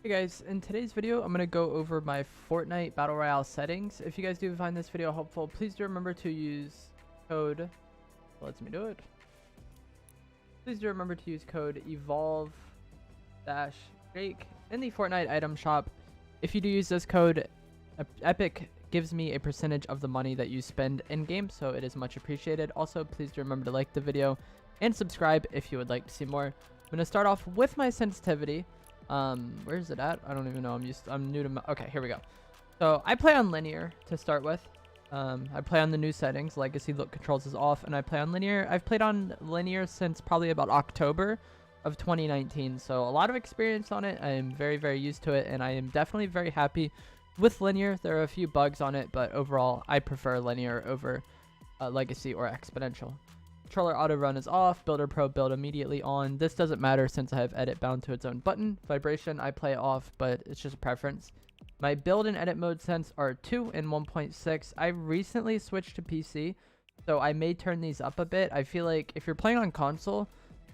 Hey guys, in today's video, I'm going to go over my Fortnite Battle Royale settings. If you guys do find this video helpful, please do remember to use code, lets me do it. Please do remember to use code evolve-jake in the Fortnite item shop. If you do use this code, Epic gives me a percentage of the money that you spend in-game, so it is much appreciated. Also, please do remember to like the video and subscribe if you would like to see more. I'm going to start off with my sensitivity. Where is it at? I don't even know. I'm new to okay, here we go. So I play on linear to start with. I play on the new settings. Legacy look controls is off, and I play on linear. I've played on linear since probably about October of 2019, so a lot of experience on it. I am very, very used to it, and I am definitely very happy with linear. There are a few bugs on it, but overall, I prefer linear over legacy or exponential. Controller auto run is off. Builder Pro build immediately on. This doesn't matter since I have edit bound to its own button. Vibration I play off, but it's just a preference. My build and edit mode sense are 2 and 1.6. I recently switched to PC, so I may turn these up a bit. I feel like if you're playing on console,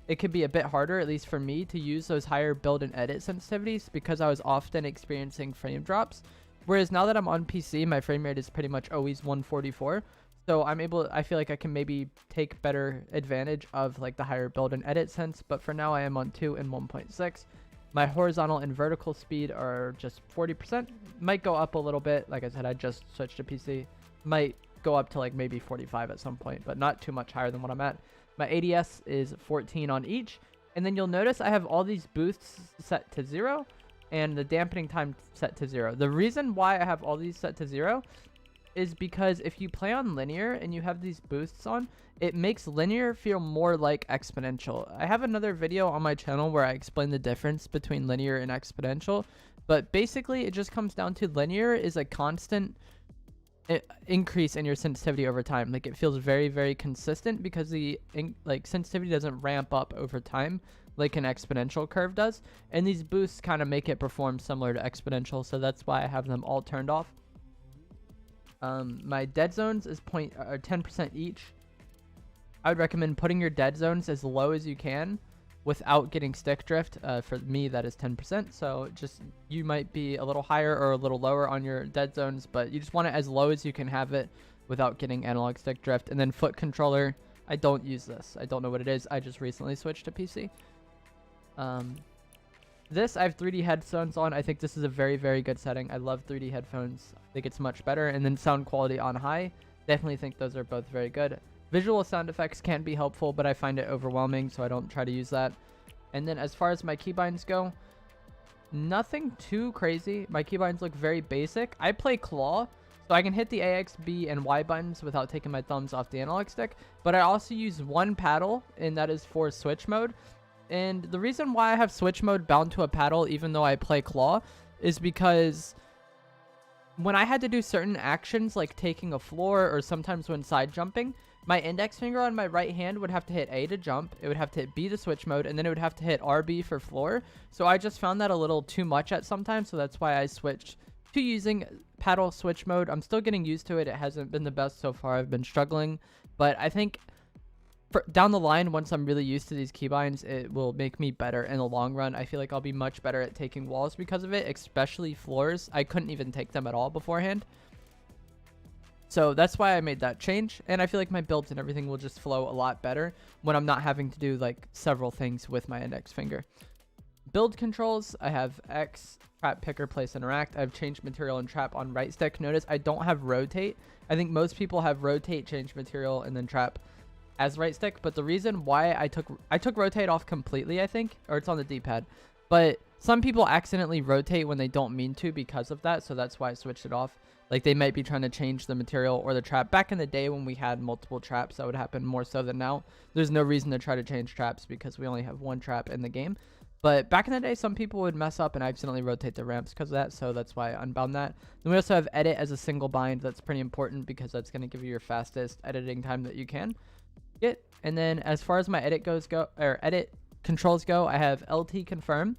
it could be a bit harder, at least for me, to use those higher build and edit sensitivities because I was often experiencing frame drops. Whereas now that I'm on PC, my frame rate is pretty much always 144. So I feel like I can maybe take better advantage of like the higher build and edit sense, but for now I am on 2 and 1.6. My horizontal and vertical speed are just 40%. Might go up a little bit. Like I said, I just switched to PC. Might go up to like maybe 45 at some point, but not too much higher than what I'm at. My ADS is 14 on each. And then you'll notice I have all these boosts set to 0 and the dampening time set to 0. The reason why I have all these set to 0 is because if you play on linear and you have these boosts on, it makes linear feel more like exponential. I have another video on my channel where I explain the difference between linear and exponential, but basically it just comes down to linear is a constant increase in your sensitivity over time. Like it feels very, very consistent because the sensitivity doesn't ramp up over time like an exponential curve does, and these boosts kind of make it perform similar to exponential, so that's why I have them all turned off. My dead zones is 10% each. I would recommend putting your dead zones as low as you can without getting stick drift. For me, that is 10%. So just you might be a little higher or a little lower on your dead zones, but you just want it as low as you can have it without getting analog stick drift. And then foot controller, I don't use this. I don't know what it is. I just recently switched to PC. I have 3D headphones on. I think this is a very, very good setting. I love 3D headphones. I think it's much better. And then sound quality on high. Definitely think those are both very good. Visual sound effects can be helpful, but I find it overwhelming, so I don't try to use that. And then as far as my keybinds go, nothing too crazy. My keybinds look very basic. I play claw, so I can hit the A, X, B, and Y buttons without taking my thumbs off the analog stick. But I also use one paddle, and that is for switch mode. And the reason why I have switch mode bound to a paddle even though I play claw is because when I had to do certain actions like taking a floor or sometimes when side jumping, my index finger on my right hand would have to hit A to jump, it would have to hit B to switch mode, and then it would have to hit RB for floor. So I just found that a little too much at sometimes, so that's why I switched to using paddle switch mode. I'm still getting used to it. It hasn't been the best so far. I've been struggling, but I think down the line, once I'm really used to these keybinds, it will make me better in the long run. I feel like I'll be much better at taking walls because of it, especially floors. I couldn't even take them at all beforehand. So that's why I made that change. And I feel like my builds and everything will just flow a lot better when I'm not having to do like several things with my index finger. Build controls, I have X, trap, picker, place, interact. I've changed material and trap on right stick. Notice I don't have rotate. I think most people have rotate, change material, and then trap as right stick, but the reason why I took rotate off completely, I think, or it's on the D-pad, but some people accidentally rotate when they don't mean to because of that, so that's why I switched it off. Like they might be trying to change the material or the trap. Back in the day when we had multiple traps, that would happen more so than now. There's no reason to try to change traps because we only have one trap in the game. But back in the day, some people would mess up and accidentally rotate the ramps because of that, so that's why I unbound that. Then we also have edit as a single bind. That's pretty important because that's going to give you your fastest editing time that you can get. And then as far as my edit controls go, I have LT confirm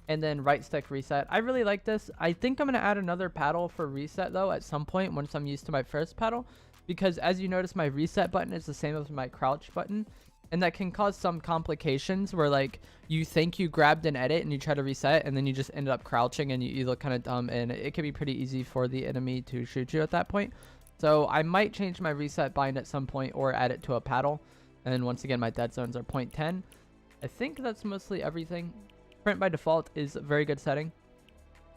and then right stick reset. I really like this. I think I'm going to add another paddle for reset though at some point once I'm used to my first paddle, because as you notice, my reset button is the same as my crouch button. And that can cause some complications where like you think you grabbed an edit and you try to reset and then you just ended up crouching and you look kind of dumb, and it can be pretty easy for the enemy to shoot you at that point. So I might change my reset bind at some point or add it to a paddle. And once again, my dead zones are 0.10. I think that's mostly everything. Sprint by default is a very good setting.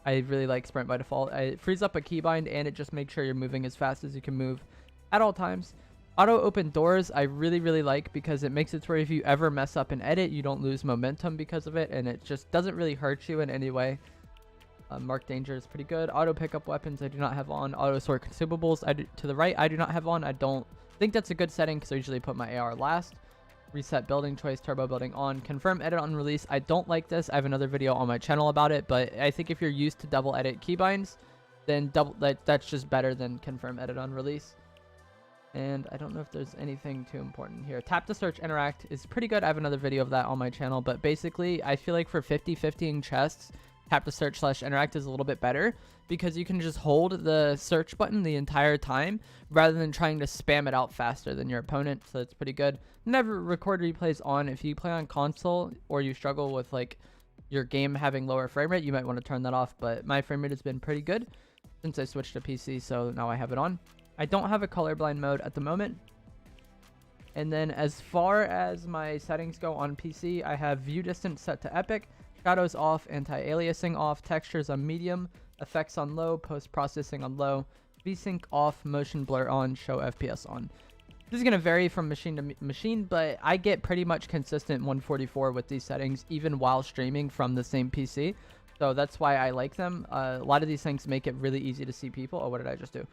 I really like sprint by default. It frees up a keybind and it just makes sure you're moving as fast as you can move at all times. Auto open doors I really like because it makes it to where if you ever mess up an edit, you don't lose momentum because of it, and it just doesn't really hurt you in any way. Mark danger is pretty good. Auto pick up weapons I do not have on. Auto sort consumables to the right I do not have on. I don't think that's a good setting because I usually put my AR last. Reset building choice, turbo building on. Confirm edit on release. I don't like this. I have another video on my channel about it, but I think if you're used to double edit keybinds, then that's just better than confirm edit on release. And I don't know if there's anything too important here. Tap to search interact is pretty good. I have another video of that on my channel, but basically I feel like for 50-50ing chests, tap to search / interact is a little bit better because you can just hold the search button the entire time rather than trying to spam it out faster than your opponent. So it's pretty good. Never record replays on. If you play on console or you struggle with like your game having lower frame rate, you might want to turn that off, but my frame rate has been pretty good since I switched to PC, so now I have it on. I don't have a colorblind mode at the moment. And then as far as my settings go on PC, I have view distance set to epic, shadows off, anti-aliasing off, textures on medium, effects on low, post-processing on low, VSync off, motion blur on, show FPS on. This is going to vary from machine to machine, but I get pretty much consistent 144 with these settings even while streaming from the same PC. So that's why I like them. A lot of these things make it really easy to see people. Oh, what did I just do?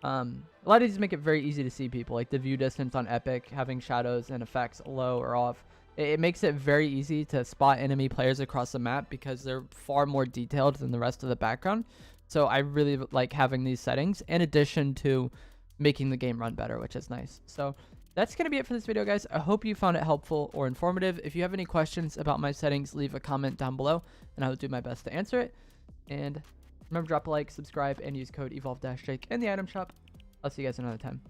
A lot of these make it very easy to see people, like the view distance on epic, having shadows and effects low or off. It makes it very easy to spot enemy players across the map because they're far more detailed than the rest of the background. So I really like having these settings in addition to making the game run better, which is nice. So that's going to be it for this video, guys. I hope you found it helpful or informative. If you have any questions about my settings, leave a comment down below and I will do my best to answer it. And remember, drop a like, subscribe, and use code evolve-jake in the item shop. I'll see you guys another time.